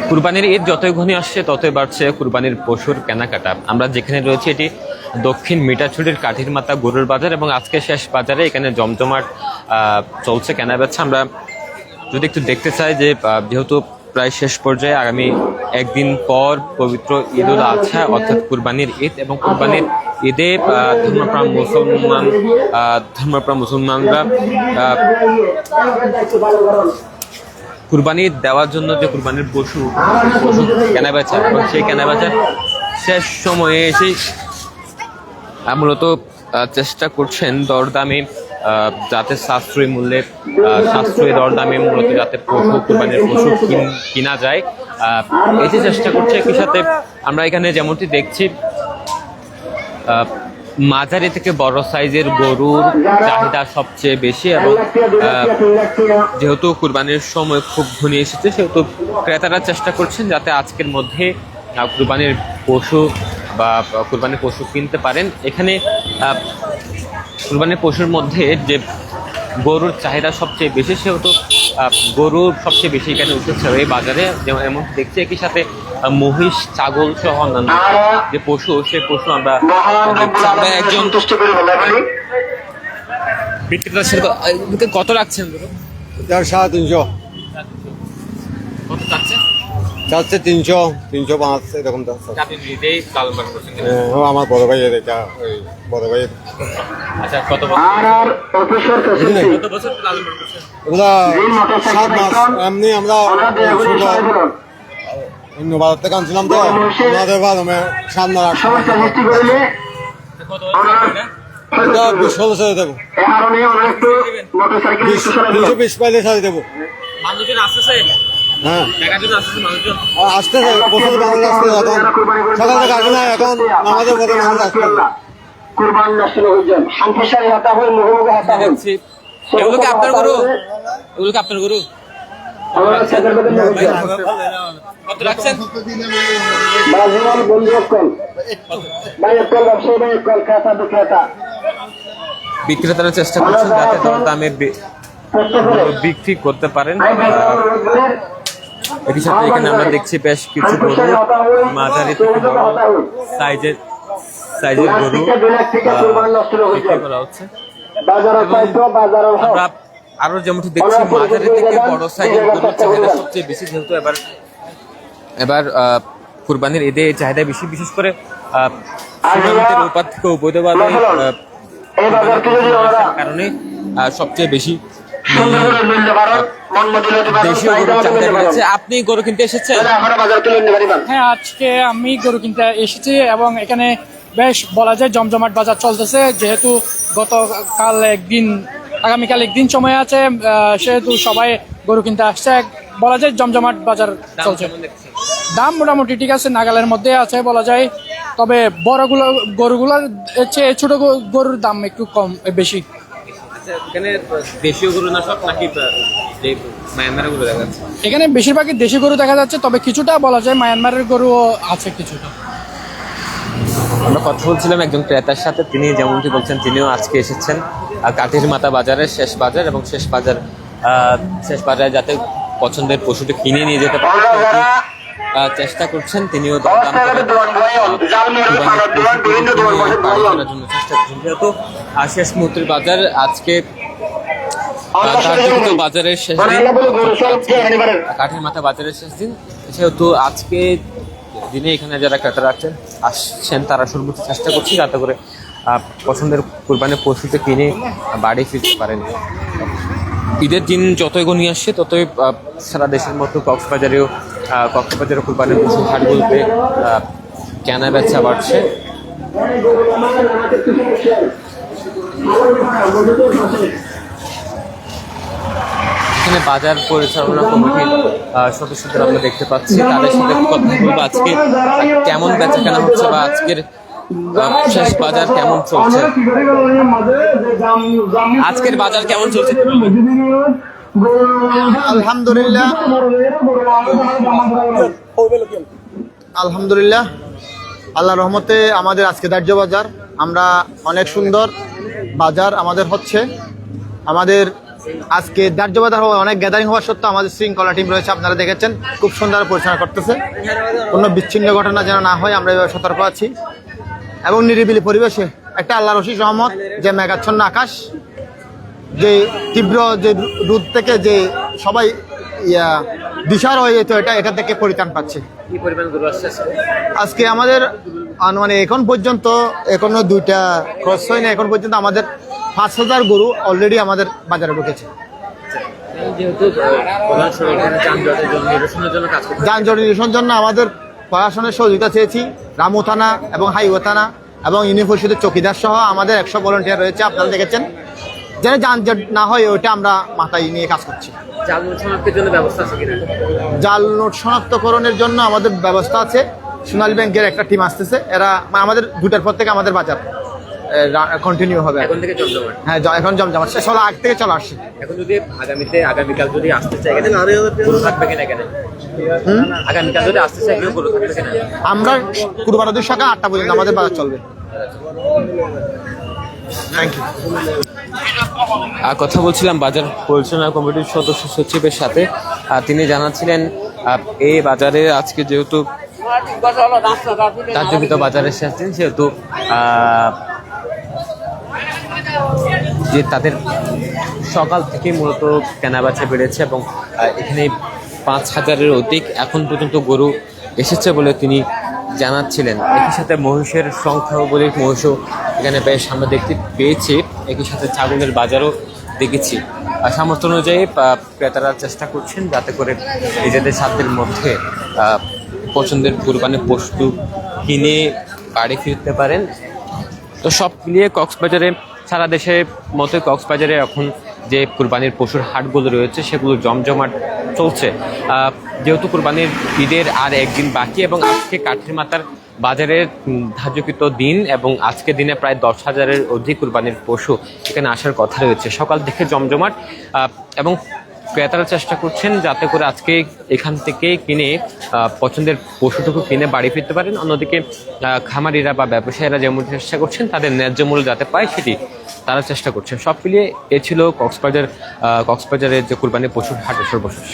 কুরবানির ঈদ যতই ঘনিয়ে আসছে ততই বাড়ছে কুরবানির পশুর কেনাকাটা। আমরা যেখানে রয়েছে এটি দক্ষিণ মিঠাছড়ির কাঠির মাথা গরুর বাজার এবং আজকে শেষ বাজারে এখানে জমজমাট চলছে কেনাবেচা। আমরা যদি একটু দেখতে চাই যে যেহেতু প্রায় শেষ পর্যায়ে আগামী একদিন পর পবিত্র ঈদ উল আজহা অর্থাৎ কুরবানির ঈদ এবং কুরবানির ঈদে ধর্মপ্রাণ মুসলমানরা কুরবানি দেওয়ার জন্য যে কুরবানির পশু কেনাবেচা এবং সেই কেনাবেচার শেষ সময়ে এসে মূলত চেষ্টা করছেন দরদামে যাতে সাশ্রয়ী মূল্যে সাশ্রয়ী দরদামে মূলত যাতে কুরবানির পশু কিনা যায় এটি চেষ্টা করছে। একই সাথে আমরা এখানে যেমনটি দেখছি মাঝারি থেকে বড় সাইজের গরুর চাহিদা সবচেয়ে বেশি এবং যেহেতু কুরবানির সময় খুব ঘনিয়ে এসেছে সেহেতু ক্রেতারা চেষ্টা করছেন যাতে আজকের মধ্যে কুরবানির পশু বা কুরবানির পশু কিনতে পারেন। এখানে কুরবানির পশুর মধ্যে যে গরুর চাহিদা সবচেয়ে বেশি সেহেতু গরু সবচেয়ে বেশি এখানে উঠেছে এই বাজারে, যেমন এমন দেখছি। একই সাথে মহিষ, ছাগল সহ অন্যান্য যে পশু সেই পশু আমরা একজন বিক্রেতার সাথে কত রাখছেন? 350 কত চাচ্ছেন? চাচ্ছে 300, 305 এরকম আপনি নিজেই লালন পালন করছেন? আমার বড় ভাই এটা বড় ভাই। আচ্ছা, কত বছর লালন পালন করছেন? ওগুলা 7 মাস। এমনি আমরা অন্য ভারত থেকে আনছিলাম তো আমাদের বারমে সামনে রাখছি। এটা 20-16 সালে দেবো, 220 পাইলে সারে দেবো। মানুষজন আসতেছে? হ্যাঁ আসতেছে, প্রচুর মানুষ আসতে। এখন সকাল থেকে আসে না, এখন আমাদের মতো মানুষ আসতে। এগুলো কি আপনার গরু? এগুলো কি আপনার গরু? কত রাখছেন? বিক্রেতারা চেষ্টা করছেন যাতে দামে বিক্রি করতে পারেন। একই সাথে এখানে আমরা দেখছি বেশ কিছু গরু মাঝারি থেকে বড় সাইজের গরু বিক্রি করা হচ্ছে। আমরা আরো যেমনটি দেখছি মাঝারি থেকে বড় সাইজের গরুর চাহিদা সবচেয়ে বেশি, যেহেতু এবার কুরবানির ঈদে চাহিদা বেশি, বিশেষ করে উপার থেকে অবৈধভাবে কারণে সবচেয়ে বেশি দেশীয় গরুর চাহিদা রয়েছে। আপনি গরু কিনতে এসেছেন? হ্যাঁ, আজকে আমি গরু কিনতে এসেছি এবং এখানে বেশ বলা যায় জমজমাট বাজার চলতেছে। যেহেতু আগামীকাল একদিন সময় আছে সেহেতু সবাই গরু কিনতে আসছে। বলা যায় জমজমাট বাজার চলছে। দাম মোটামুটি ঠিক আছে, নাগালের মধ্যে আছে বলা যায়। তবে গরুগুলোর চেয়ে ছোট গরুর দাম একটু কম বেশি। দেশীয় গরু না সব নাকি মায়ানমারের গরু দেখা যাচ্ছে? এখানে বেশিরভাগই দেশি গরু দেখা যাচ্ছে, তবে কিছুটা বলা যায় মায়ানমারের গরুও আছে কিছুটা। আমরা কথা বলছিলাম একজন ক্রেতার সাথে, তিনি যেমনটি বলছেন তিনিও আজকে এসেছেন কাঠির মাথা বাজারের শেষ বাজার এবং শেষ বাজারে যাতে পছন্দের পশুটি কিনে নিয়ে যেতে পারেন চেষ্টা করছেন। তিনিও দরদাম করে জন্য চেষ্টা করছেন। যেহেতু শেষ মুহূর্তের বাজার আজকে বাজারের শেষ দিন, কাঠির মাথা বাজারের শেষ দিন, সেহেতু আজকে দিনে এখানে যারা ক্রেতারা আসছেন তারা সর্বোচ্চ চেষ্টা করছে যাতে করে পছন্দের কুরবানির পশুতে কিনে বাড়ি ফিরতে পারেন। ঈদের দিন যতই ঘনিয়ে আসছে ততই সারা দেশের মতো কক্সবাজারেও কুরবানির পশু হাটগুলোতে কেনা বেচা বাড়ছে। এখানে বাজার পরিচালনা কমিটির সদস্যদের আমরা দেখতে পাচ্ছি, তাদের সাথে কথা বলবো আজকে কেমন বেচা কেনা হচ্ছে বা আজকের শেষ বাজার কেমন চলছে। আজকের বাজার কেমন চলছে? আলহামদুলিল্লাহ, আল্লাহ রহমতে আমাদের আজকে দাহ্য বাজার আমরা অনেক সুন্দর বাজার আমাদের হচ্ছে। আমাদের আজকে ধার্যবাজার হওয়া অনেক গ্যাদারিং হওয়া সত্ত্বেও আমাদের শৃঙ্খলা টিম রয়েছে, আপনারা দেখেছেন খুব সুন্দর পরিচালনা করতেছে। কোনো বিচ্ছিন্ন ঘটনা যেন না হয় আমরা এভাবে সতর্ক আছি, এবং নিরিবিলি পরিবেশে একটা আল্লাহর অশেষ রহমত যে মেঘাচ্ছন্ন আকাশ, যে তীব্র যে রোদ থেকে যে সবাই দিশার হয়ে যেত, এটা থেকে পরিত্রাণ পাচ্ছে। কি পরিমাণ গরু আসছে আজকে আমাদের মানে এখন পর্যন্ত এখনো 2টা ক্রস হয় না, এখন পর্যন্ত আমাদের 5,000 গরু অলরেডি আমাদের বাজারে ঢুকেছে। যেহেতু প্রধান সড়ক যানজটের জন্য নিরসনের জন্য কাজ করছে, যানজট নিরসনের জন্য আমাদের প্রশাসনের সহযোগিতা চেয়েছি। রামু থানা এবং হাইওয়ে থানা এবং ইউনিয়ন পরিষদের চৌকিদার সহ আমাদের 100 ভলান্টিয়ার রয়েছে, আপনারা দেখেছেন। যেন যানজট না হয় ওইটা আমরা মাথায় নিয়ে কাজ করছি। জাল নোট শনাক্তের জন্য ব্যবস্থা আছে কিনা? জাল নোট শনাক্তকরণের জন্য আমাদের ব্যবস্থা আছে। সোনালী ব্যাংকের একটা টিম আসতেছে, এরা আমাদের 2টার পর থেকে আমাদের বাজার কন্টিনিউ হবে। এখন থেকে জমজমাট? হ্যাঁ, এখন জমজমাট শেষ হলো, আগ থেকে চলে আসছে। এখন যদি আগামীকাল যদি আসতে চাই, গরু থাকবে কিনা? কেন আগামীকাল যদি আসতে চাই গরু থাকবে কিনা? আমরা কুরবান ঈদের সকাল 8টা পর্যন্ত আমাদের বাজার চলবে। Thank you. কথা বলছিলাম বাজার পরিচালনা কমিটির সদস্য সচিবের সাথে। তিনি জানাচ্ছিলেন এই বাজারে আজকে যেহেতু কার্যকৃত বাজারে এসেছেন, সেহেতু যে তাদের সকাল থেকে মূলত কেনাবেচা বেড়েছে এবং এখানে 5,000-এর অধিক এখন পর্যন্ত গরু এসেছে বলে তিনি জানাচ্ছিলেন। একই সাথে মহিষের সংখ্যাও বলে মহিষও এখানে বেশ আমরা দেখতে পেয়েছি। একই সাথে ছাগলের বাজারও দেখেছি। সামর্থ্য অনুযায়ী ক্রেতারা চেষ্টা করছেন যাতে করে নিজেদের সাধ্যের মধ্যে পছন্দের কুরবানির পশু কিনে বাড়ি ফিরতে পারেন। তো সব মিলিয়ে কক্সবাজারে সারা দেশের মতো কক্সবাজারে এখন যে কুরবানির পশুর হাটগুলো রয়েছে সেগুলো জমজমাট চলছে। যেহেতু কুরবানির ঈদের আর একদিন বাকি এবং আজকে কাঠির মাথার বাজারের ধার্যকৃত দিন এবং আজকে দিনে প্রায় 10,000-এর অধিক কুরবানির পশু এখানে আসার কথা রয়েছে। সকাল থেকে জমজমাট এবং ক্রেতারা চেষ্টা করছেন যাতে করে আজকে এখান থেকে কিনে পছন্দের পশুটুকু কিনে বাড়ি ফিরতে পারেন। অন্যদিকে খামারিরা বা ব্যবসায়ীরা যেমন চেষ্টা করছেন তাদের ন্যায্য মূল্য যাতে পায় সেটি তারা চেষ্টা করছেন। সব মিলিয়ে এ ছিল কক্সবাজারের যে কুরবানির পশুর হাটের সর্বশেষ।